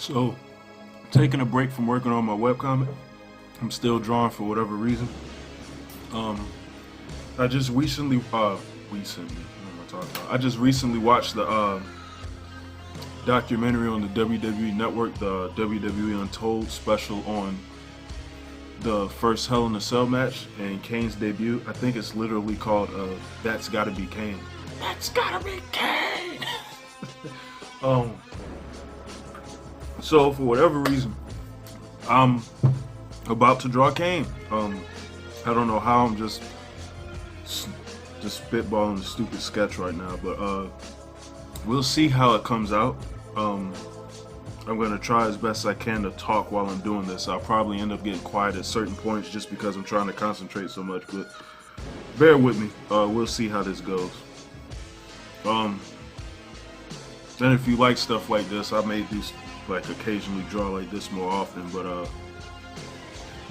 So, taking a break from working on my webcomic. I'm still drawing for whatever reason. I just recently, what am I talking about? I just recently watched the documentary on the WWE Network, the WWE Untold special on the first Hell in a Cell match and Kane's debut. I think it's literally called "That's Gotta Be Kane." That's gotta be Kane. So for whatever reason, I'm about to draw Kane. I don't know how. I'm just spitballing a stupid sketch right now, but we'll see how it comes out. I'm gonna try as best I can to talk while I'm doing this. I'll probably end up getting quiet at certain points just because I'm trying to concentrate so much, but bear with me. We'll see how this goes. And if you like stuff like this, I may do like occasionally draw like this more often, but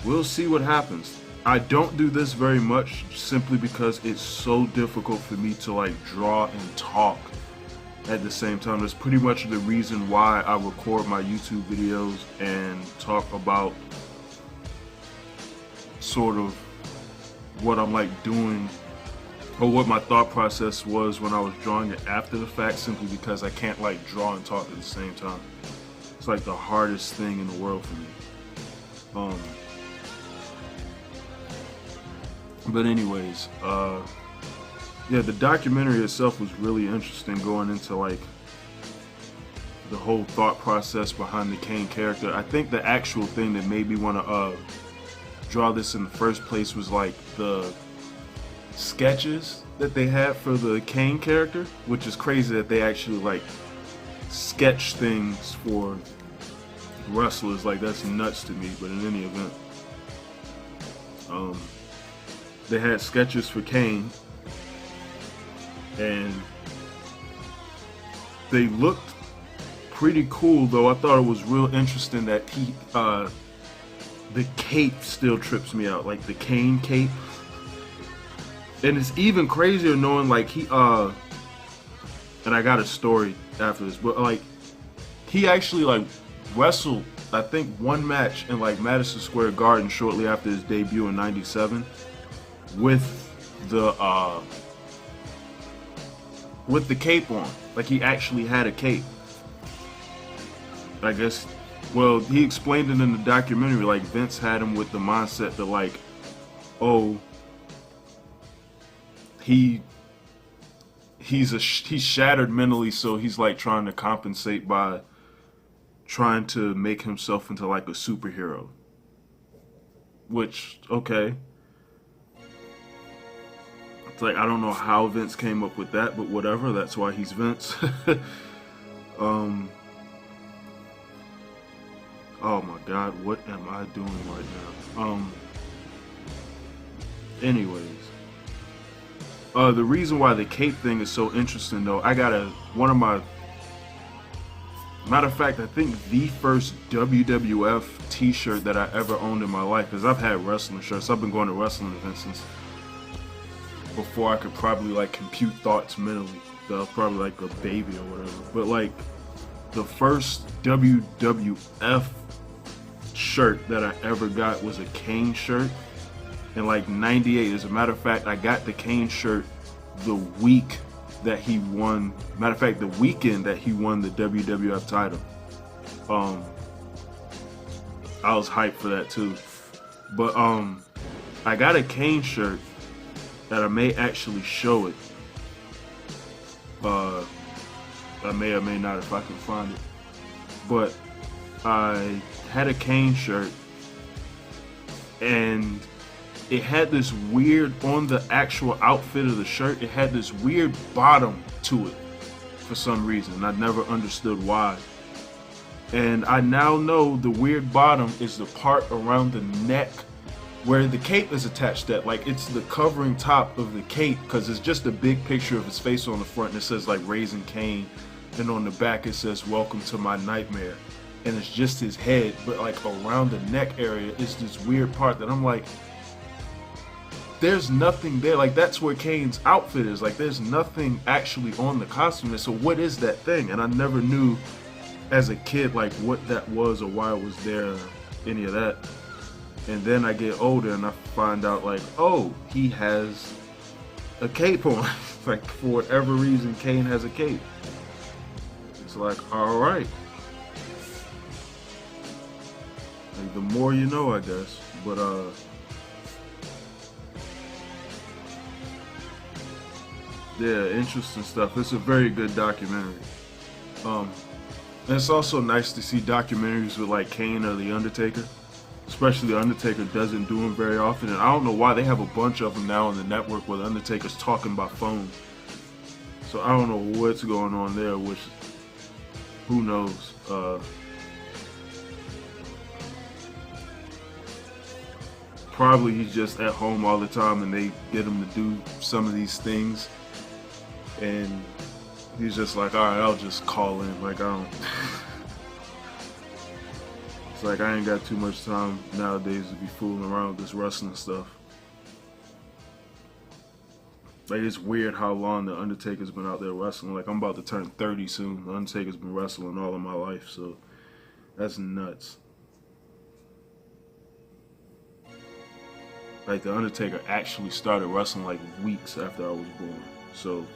we'll see what happens. I don't do this very much simply because it's so difficult for me to like draw and talk at the same time. That's pretty much the reason why I record my YouTube videos and talk about sort of what I'm like doing or what my thought process was when I was drawing it after the fact, simply because I can't like draw and talk at the same time. It's like the hardest thing in the world for me. But anyways, yeah, the documentary itself was really interesting, going into like the whole thought process behind the Kane character. I think the actual thing that made me want to draw this in the first place was like the sketches that they had for the Kane character, which is crazy that they actually like sketch things for wrestlers. Like, that's nuts to me. But in any event, they had sketches for Kane, and they looked pretty cool, though. I thought it was real interesting that the cape still trips me out, like the Kane cape. And it's even crazier knowing like and I got a story after this, but like he actually like wrestled, I think, one match in like Madison Square Garden shortly after his debut in '97 with the cape on. Like, he actually had a cape. I guess, well, he explained it in the documentary, like Vince had him with the mindset that like, oh, he's shattered mentally, so he's like trying to compensate by trying to make himself into like a superhero. Which, okay. It's like, I don't know how Vince came up with that, but whatever, that's why he's Vince. Oh my god, what am I doing right now? Anyways. The reason why the cape thing is so interesting, though, I got matter of fact, I think the first WWF t-shirt that I ever owned in my life, because I've had wrestling shirts. I've been going to wrestling events since before I could probably like compute thoughts mentally. So I was probably like a baby or whatever. But like, the first WWF shirt that I ever got was a Kane shirt in like '98. As a matter of fact, I got the Kane shirt the week that he won. Matter of fact, the weekend that he won the WWF title. I was hyped for that too. But I got a Kane shirt that I may actually show it. I may or may not if I can find it. But I had a Kane shirt, and it had this weird, on the actual outfit of the shirt, it had this weird bottom to it for some reason. I never understood why. And I now know the weird bottom is the part around the neck where the cape is attached at. Like, it's the covering top of the cape, because it's just a big picture of his face on the front, and it says like Raising Kane, and on the back it says Welcome to My Nightmare, and it's just his head, but like around the neck area is this weird part that I'm like, there's nothing there. Like, that's where Kane's outfit is. Like, there's nothing actually on the costume. So what is that thing? And I never knew as a kid like what that was or why it was there, any of that. And then I get older and I find out like, oh, he has a cape on. Like for whatever reason, Kane has a cape. It's like, all right. Like the more you know, I guess. But yeah, interesting stuff. It's a very good documentary. And it's also nice to see documentaries with like Kane or The Undertaker. Especially The Undertaker doesn't do them very often, and I don't know why they have a bunch of them now on the network where The Undertaker's talking by phone. So I don't know what's going on there, which, who knows. Probably he's just at home all the time and they get him to do some of these things. And he's just like, alright, I'll just call in. Like, I don't... It's like I ain't got too much time nowadays to be fooling around with this wrestling stuff. Like, it's weird how long The Undertaker's been out there wrestling. Like, I'm about to turn 30 soon. The Undertaker's been wrestling all of my life, so that's nuts. Like, The Undertaker actually started wrestling like weeks after I was born. So,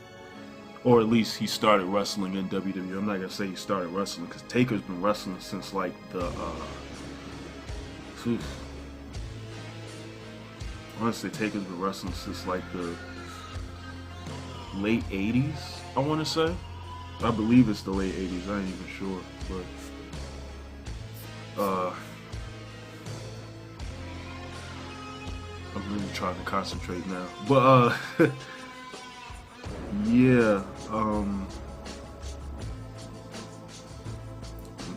or at least he started wrestling in WWE. I'm not gonna say he started wrestling because Taker's been wrestling since like the honestly, Taker's been wrestling since like the late 80s, I want to say. I believe it's the late 80s, I ain't even sure, but I'm really trying to concentrate now. But yeah, I'm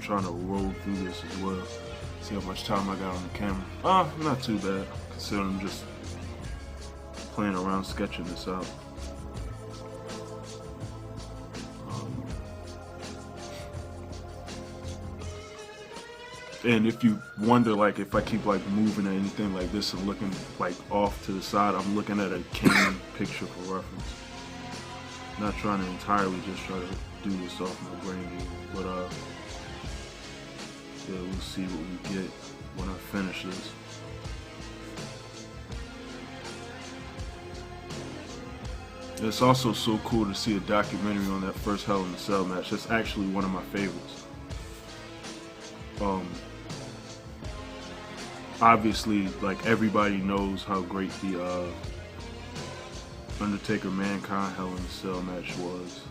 trying to roll through this as well. See how much time I got on the camera. Not too bad, considering I'm just playing around sketching this out. And if you wonder, like, if I keep like moving or anything like this and looking like off to the side, I'm looking at a Kane picture for reference. Not trying to entirely just try to do this off my brain, but yeah, we'll see what we get when I finish this. It's also so cool to see a documentary on that first Hell in a Cell match. That's actually one of my favorites. Obviously, like, everybody knows how great the Undertaker Mankind Hell in a Cell match was.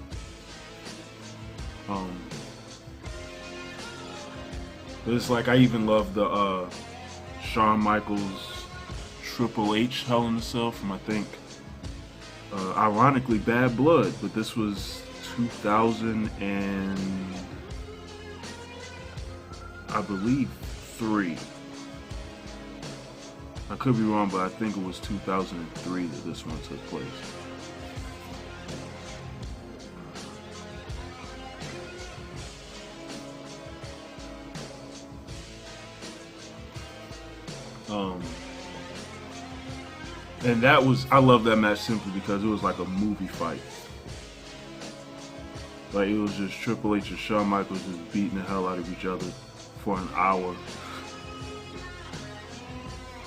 It's like, I even love the Shawn Michaels Triple H Hell in a Cell from, I think, ironically, Bad Blood, but this was 2000 and I believe 3. I could be wrong, but I think it was 2003 that this one took place. And that was, I love that match simply because it was like a movie fight. Like, it was just Triple H and Shawn Michaels just beating the hell out of each other for an hour.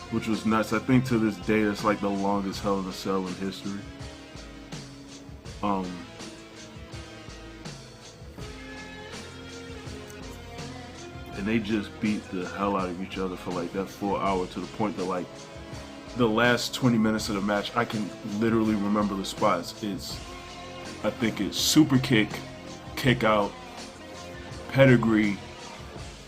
Which was nuts. I think to this day it's like the longest Hell in a Cell in history. And they just beat the hell out of each other for like that full hour, to the point that like the last 20 minutes of the match, I can literally remember the spots. I think it's super kick, kick out, pedigree,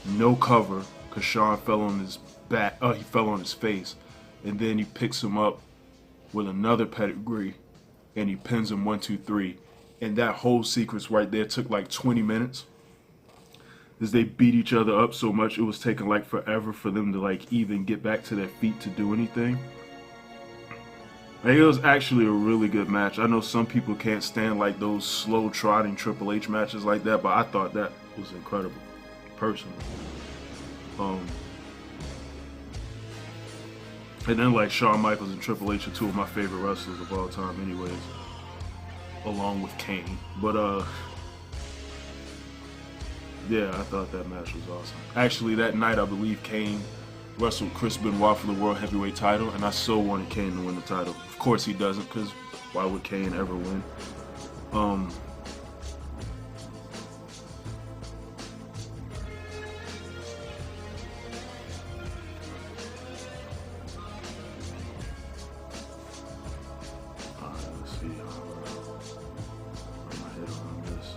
no cover, because Shawn fell on his back, he fell on his face, and then he picks him up with another pedigree, and he pins him 1, 2, 3, and that whole sequence right there took like 20 minutes. As they beat each other up so much, it was taking like forever for them to like even get back to their feet to do anything. Like, it was actually a really good match. I know some people can't stand like those slow trotting Triple H matches like that, but I thought that was incredible, personally. And then like Shawn Michaels and Triple H are two of my favorite wrestlers of all time anyways, along with Kane. But Yeah, I thought that match was awesome. Actually, that night I believe Kane wrestled Chris Benoit for the World Heavyweight title, and I so wanted Kane to win the title. Of course he doesn't, because why would Kane ever win? Let's see. Where my head on this.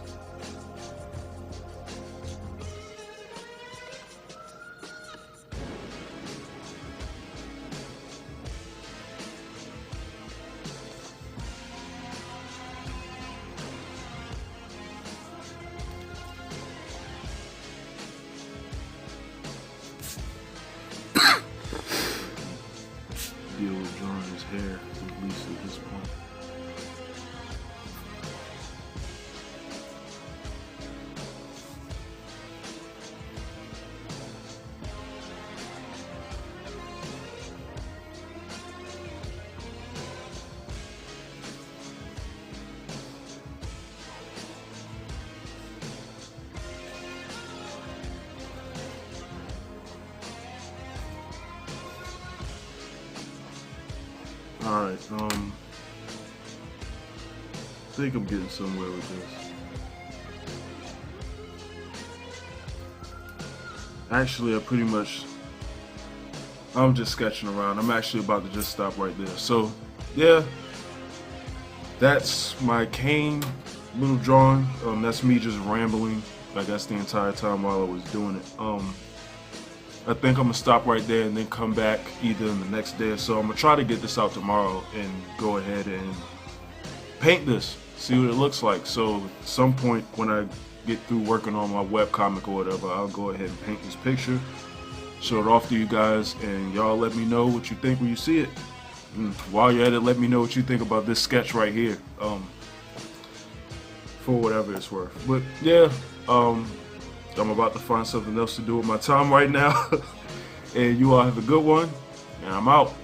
Deal with drawing his hair, at least at this point. Alright, I think I'm getting somewhere with this. Actually, I'm just sketching around. I'm actually about to just stop right there. So, yeah, that's my Kane little drawing. That's me just rambling, I guess, the entire time while I was doing it. I think I'm gonna stop right there and then come back either in the next day or so. I'm gonna try to get this out tomorrow and go ahead and paint this, see what it looks like. So at some point when I get through working on my webcomic or whatever, I'll go ahead and paint this picture, show it off to you guys, and y'all let me know what you think when you see it. And while you're at it, let me know what you think about this sketch right here, for whatever it's worth. But yeah, I'm about to find something else to do with my time right now. And you all have a good one, and I'm out.